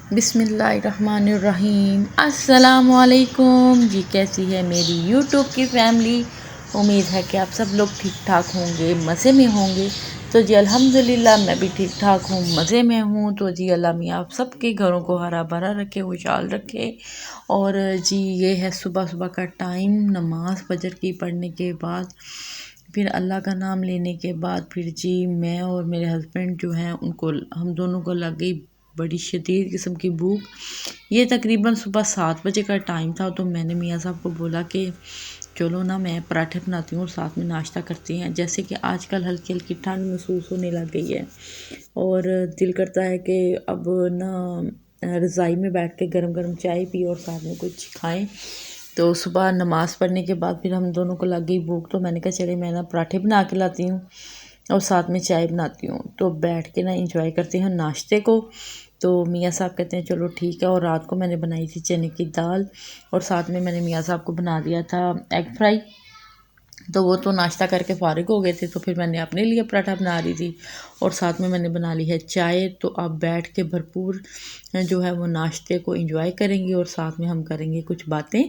बिस्मिल्लाहिर्रहमानिर्रहीम। अस्सलामुअलैकुम जी। कैसी है मेरी यूट्यूब की फैमिली। उम्मीद है कि आप सब लोग ठीक ठाक होंगे, मज़े में होंगे। तो जी अल्हम्दुलिल्लाह मैं भी ठीक ठाक हूँ, मज़े में हूँ। तो जी अल्लाह मियाँ आप सबके घरों को हरा भरा रखे, खुशहाल रखे। और जी ये है सुबह सुबह का टाइम, नमाज फजर की पढ़ने के बाद, फिर अल्लाह का नाम लेने के बाद, फिर जी मैं और मेरे हस्बैंड जो हैं उनको, हम दोनों को लग गई बड़ी शदीद किस्म की भूख। ये तकरीबन सुबह 7 बजे का टाइम था। तो मैंने मियाँ साहब को बोला कि चलो ना मैं पराठे बनाती हूँ और साथ में नाश्ता करती हैं। जैसे कि आजकल हल्की हल्की ठंड महसूस होने लग गई है और दिल करता है कि अब ना रज़ाई में बैठ के गरम गरम चाय पी और साथ में कुछ खाएं। तो सुबह नमाज़ पढ़ने के बाद फिर हम दोनों को लग गई भूख। तो मैंने कहा चले मैं ना पराठे बना के लाती हूँ और साथ में चाय बनाती हूँ। तो बैठ के ना इंजॉय करते हैं नाश्ते को। तो मियाँ साहब कहते हैं चलो ठीक है। और रात को मैंने बनाई थी चने की दाल और साथ में मैंने मियाँ साहब को बना दिया था एग फ्राई। तो वो तो नाश्ता करके फ़ारिग हो गए थे। तो फिर मैंने अपने लिए पराठा बना रही थी और साथ में मैंने बना ली है चाय। तो अब बैठ के भरपूर जो है वो नाश्ते को एंजॉय करेंगे और साथ में हम करेंगे कुछ बातें,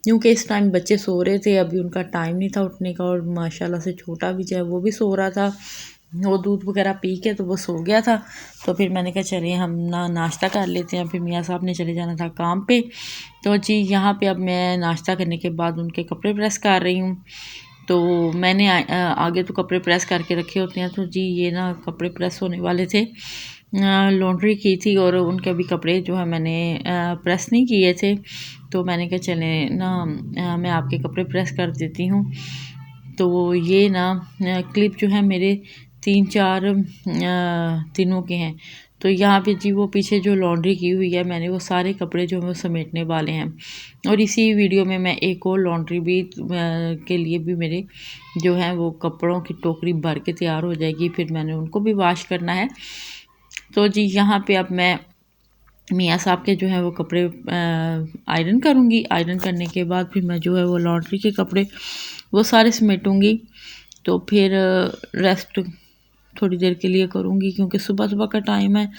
क्योंकि इस टाइम बच्चे सो रहे थे, अभी उनका टाइम नहीं था उठने का। और माशाल्लाह से छोटा भी जो है वो भी सो रहा था, वो दूध वगैरह पी के तो वो सो गया था। तो फिर मैंने कहा चलिए हम ना नाश्ता कर लेते हैं। फिर मियाँ साहब ने चले जाना था काम पे। तो जी यहाँ पे अब मैं नाश्ता करने के बाद उनके कपड़े प्रेस कर रही हूँ। तो मैंने आगे तो कपड़े प्रेस करके रखे होते हैं। तो जी ये ना कपड़े प्रेस होने वाले थे, लॉन्ड्री की थी और उनके अभी कपड़े जो है मैंने प्रेस नहीं किए थे। तो मैंने कहा चले ना मैं आपके कपड़े प्रेस कर देती हूँ। तो ये ना क्लिप जो है मेरे 3-4 दिनों के हैं। तो यहाँ पे जी वो पीछे जो लॉन्ड्री की हुई है, मैंने वो सारे कपड़े जो हैं वो समेटने वाले हैं। और इसी वीडियो में मैं एक और लॉन्ड्री भी के लिए भी मेरे जो हैं वो कपड़ों की टोकरी भर के तैयार हो जाएगी, फिर मैंने उनको भी वॉश करना है। तो जी यहाँ पे अब मैं मियाँ साहब के जो है वो कपड़े आयरन करूँगी। आयरन करने के बाद फिर मैं जो है वो लॉन्ड्री के कपड़े वो सारे समेटूँगी। तो फिर रेस्ट थोड़ी देर के लिए करूँगी, क्योंकि सुबह सुबह का टाइम है।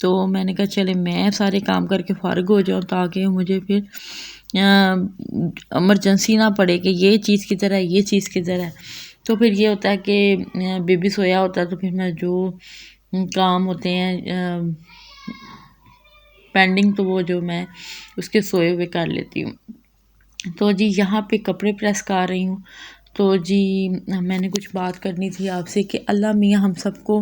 तो मैंने कहा चले मैं सारे काम करके फ़ारिग हो जाऊँ, ताकि मुझे फिर इमरजेंसी ना पड़े कि ये चीज़ किधर है, ये चीज़ किधर है। तो फिर ये होता है कि बेबी सोया होता है तो फिर मैं जो काम होते हैं पेंडिंग, तो वो जो मैं उसके सोए हुए कर लेती हूँ। तो जी यहाँ पे कपड़े प्रेस कर रही हूँ। तो जी मैंने कुछ बात करनी थी आपसे कि अल्लाह मियाँ हम सबको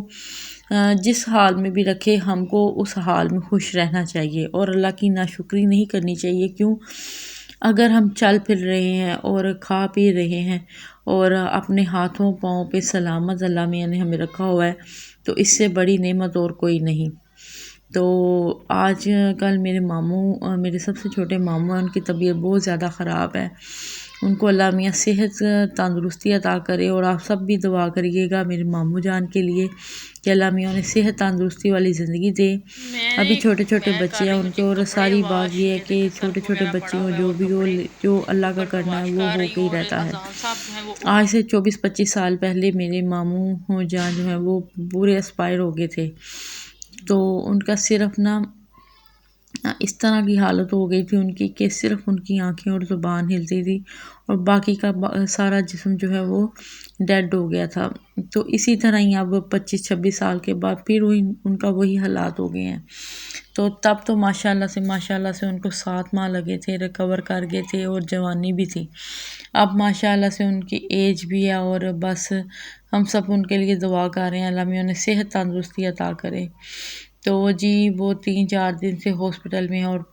जिस हाल में भी रखे, हमको उस हाल में खुश रहना चाहिए और अल्लाह की नाशुक्री नहीं करनी चाहिए। क्यों? अगर हम चल फिर रहे हैं और खा पी रहे हैं और अपने हाथों पाँव पे सलामत अल्लाह मियाँ ने हमें रखा हुआ है, तो इससे बड़ी नेमत और कोई नहीं। तो आज कल मेरे मामू, मेरे सबसे छोटे मामू हैं, उनकी तबीयत बहुत ज़्यादा ख़राब है। उनको अल्लाह मियाँ सेहत तंदुरुस्ती अता करे। और आप सब भी दुआ करिएगा मेरे मामू जान के लिए कि अल्लाह मियाँ उन्हें सेहत तंदुरुस्ती वाली ज़िंदगी दे। अभी छोटे छोटे बच्चे हैं उनके, और सारी बात ये है कि छोटे छोटे बच्चे हों, जो भी हो, जो अल्लाह का करना है वो हो के ही रहता है। आज से 24-25 साल पहले मेरे मामू जान जो है वो पूरे एक्सपायर हो गए थे। तो उनका सिर्फ ना इस तरह की हालत हो गई थी उनकी कि सिर्फ उनकी आंखें और ज़ुबान हिलती थी और बाकी का सारा जिस्म जो है वो डेड हो गया था। तो इसी तरह ही अब 25-26 साल के बाद फिर उनका वही हालात हो गए हैं। तो तब तो माशाल्लाह से उनको 7 माह लगे थे, रिकवर कर गए थे और जवानी भी थी। अब माशाल्लाह से उनकी एज भी है और बस हम सब उनके लिए दुआ कर रहे हैं अल्लाह मियाँ उन्हें सेहत तंदुरुस्ती अता करे। तो जी वो 3-4 दिन से हॉस्पिटल में हैं और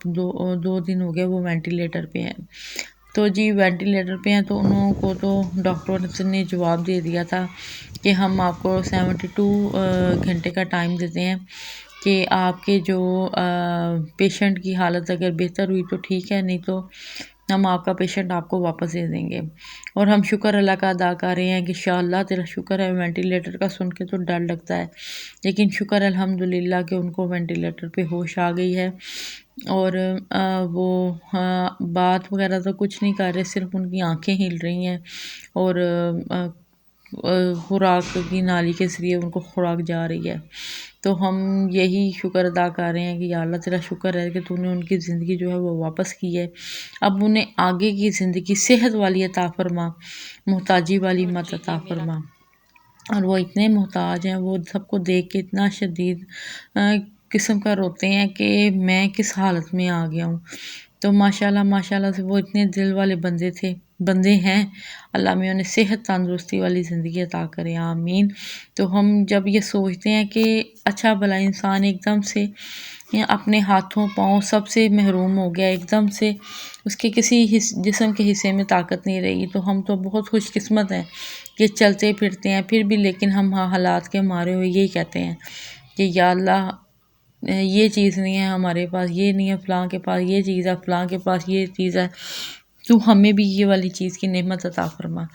दो दिन हो गए वो वेंटिलेटर पे हैं। तो जी वेंटिलेटर पे हैं तो उन को तो डॉक्टर ने जवाब दे दिया था कि हम आपको 72 घंटे का टाइम देते हैं कि आपके जो पेशेंट की हालत अगर बेहतर हुई तो ठीक है, नहीं तो हम आपका पेशेंट आपको वापस दे देंगे। और हम शुक्र अल्लाह का अदा कर रहे हैं कि शाअल्लाह तेरा शुक्र है। वेंटिलेटर का सुन के तो डर लगता है, लेकिन शुक्र अल्हम्दुलिल्लाह कि उनको वेंटिलेटर पे होश आ गई है। और वो बात वगैरह तो कुछ नहीं कर रहे, सिर्फ उनकी आंखें हिल रही हैं और खुराक की नाली के ज़रिए उनको खुराक जा रही है। तो हम यही शुक्र अदा कर रहे हैं कि या अल्लाह तेरा शुक्र है कि तूने उनकी ज़िंदगी जो है वो वापस की है। अब उन्हें आगे की ज़िंदगी सेहत वाली अता फरमा, मोहताजी वाली मत अता फरमा। और वो इतने मोहताज हैं, वो सबको देख के इतना शदीद किस्म का रोते हैं कि मैं किस हालत में आ गया हूँ। तो माशाल्लाह माशाल्लाह से वो इतने दिल वाले बंदे हैं। अल्लाह में उन्हें सेहत तंदुरुस्ती वाली ज़िंदगी अता करे, आमीन। तो हम जब ये सोचते हैं कि अच्छा भला इंसान एकदम से अपने हाथों पाँव सबसे महरूम हो गया, एकदम से उसके किसी जिस्म के हिस्से में ताकत नहीं रही, तो हम तो बहुत खुशकिस्मत हैं कि चलते फिरते हैं फिर भी, लेकिन हम हालात के मारे हुए यही कहते हैं कि या अल्लाह ये चीज़ नहीं है हमारे पास, ये नहीं है फ़लाँ के पास, ये चीज़ है फ़लाँ के पास, ये चीज़ है, तो हमें भी ये वाली चीज़ की नेमत अता फरमा।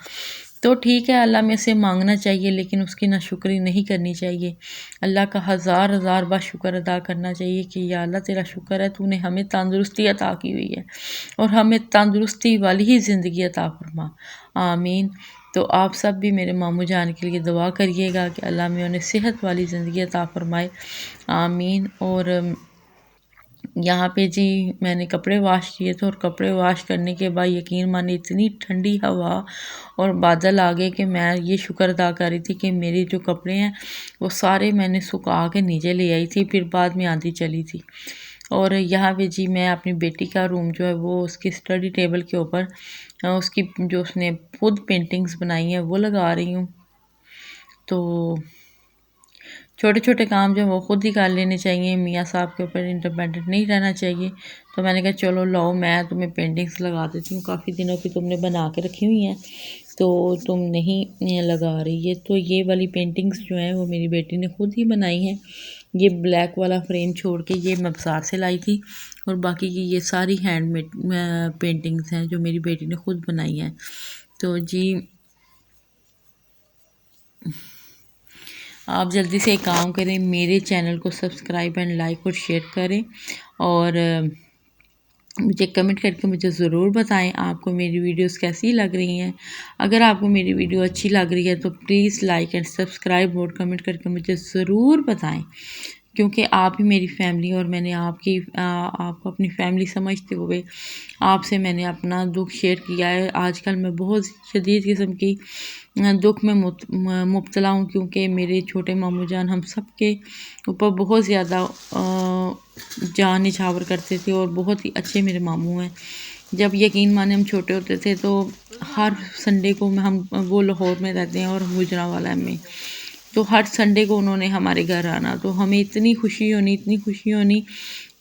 तो ठीक है, अल्लाह में से मांगना चाहिए लेकिन उसकी नाशुक्री नहीं करनी चाहिए। अल्लाह का हज़ार हज़ार बार शुक्र अदा करना चाहिए कि या अल्लाह तेरा शुक्र है, तूने हमें तंदुरुस्ती अता की हुई है और हमें तंदुरुस्ती वाली ही ज़िंदगी अता फरमा, आमीन। तो आप सब भी मेरे मामू जान के लिए दुआ करिएगा कि अल्लाह में उन्हें सेहत वाली ज़िंदगी अता फरमाए, आमीन। और यहाँ पे जी मैंने कपड़े वॉश किए थे और कपड़े वॉश करने के बाद यकीन मानिए इतनी ठंडी हवा और बादल आ गए कि मैं ये शुक्र अदा कर रही थी कि मेरे जो कपड़े हैं वो सारे मैंने सुखा के नीचे ले आई थी, फिर बाद में आंधी चली थी। और यहाँ पे जी मैं अपनी बेटी का रूम जो है वो उसकी स्टडी टेबल के ऊपर उसकी जो उसने खुद पेंटिंग्स बनाई हैं वो लगा रही हूँ। तो छोटे छोटे काम जो वो खुद ही कर लेने चाहिए, मियाँ साहब के ऊपर इंडिपेंडेंट नहीं रहना चाहिए। तो मैंने कहा चलो लाओ मैं तुम्हें पेंटिंग्स लगा देती हूँ, काफ़ी दिनों की तुमने बना के रखी हुई हैं तो तुम नहीं लगा रही है। तो ये वाली पेंटिंग्स जो हैं वो मेरी बेटी ने खुद ही बनाई हैं। ये ब्लैक वाला फ्रेम छोड़ के ये मैं बाज़ार से लाई थी और बाकी की ये सारी हैंडमेड पेंटिंग्स हैं जो मेरी बेटी ने खुद बनाई हैं। तो जी आप जल्दी से एक काम करें, मेरे चैनल को सब्सक्राइब एंड लाइक और शेयर करें और मुझे कमेंट करके मुझे ज़रूर बताएं आपको मेरी वीडियोस कैसी लग रही हैं। अगर आपको मेरी वीडियो अच्छी लग रही है तो प्लीज़ लाइक एंड सब्सक्राइब और कमेंट करके मुझे ज़रूर बताएं, क्योंकि आप ही मेरी फैमिली और मैंने आपको अपनी फैमिली समझते हुए आपसे मैंने अपना दुख शेयर किया है। आजकल मैं बहुत शदीद किस्म की दुख में मुब्तला हूँ, क्योंकि मेरे छोटे मामू जान हम सब के ऊपर बहुत ज़्यादा जान निछावर करते थे और बहुत ही अच्छे मेरे मामू हैं। जब यकीन माने हम छोटे होते थे तो हर संडे को हम वो लाहौर में रहते हैं और गुजरांवाला में, तो हर संडे को उन्होंने हमारे घर आना, तो हमें इतनी खुशी होनी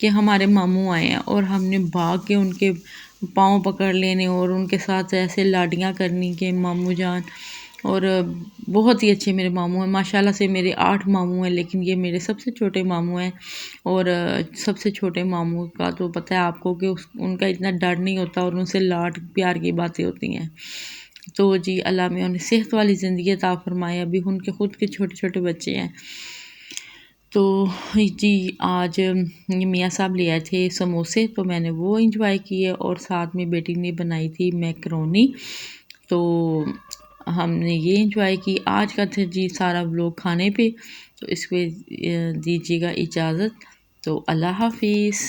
कि हमारे मामू आए हैं और हमने भाग के उनके पाँव पकड़ लेने और उनके साथ ऐसे लाडियाँ करनी कि मामू जान। और बहुत ही अच्छे मेरे मामू हैं माशाल्लाह से। मेरे 8 मामू हैं लेकिन ये मेरे सबसे छोटे मामू हैं। और सबसे छोटे मामू का तो पता है आपको कि उनका इतना डर नहीं होता और उनसे लाड प्यार की बातें होती हैं। तो जी अल्लाह में उन्हें सेहत वाली ज़िंदगी अता फरमाए। अभी उनके ख़ुद के छोटे छोटे बच्चे हैं। तो जी आज मियाँ साहब ले आए थे समोसे, तो मैंने वो इंजॉय किए और साथ में बेटी ने बनाई थी मैकरोनी, तो हमने ये इंजॉय की। आज का था जी सारा व्लॉग खाने पे, तो इसमें दीजिएगा इजाज़त। तो अल्लाह हाफिज़।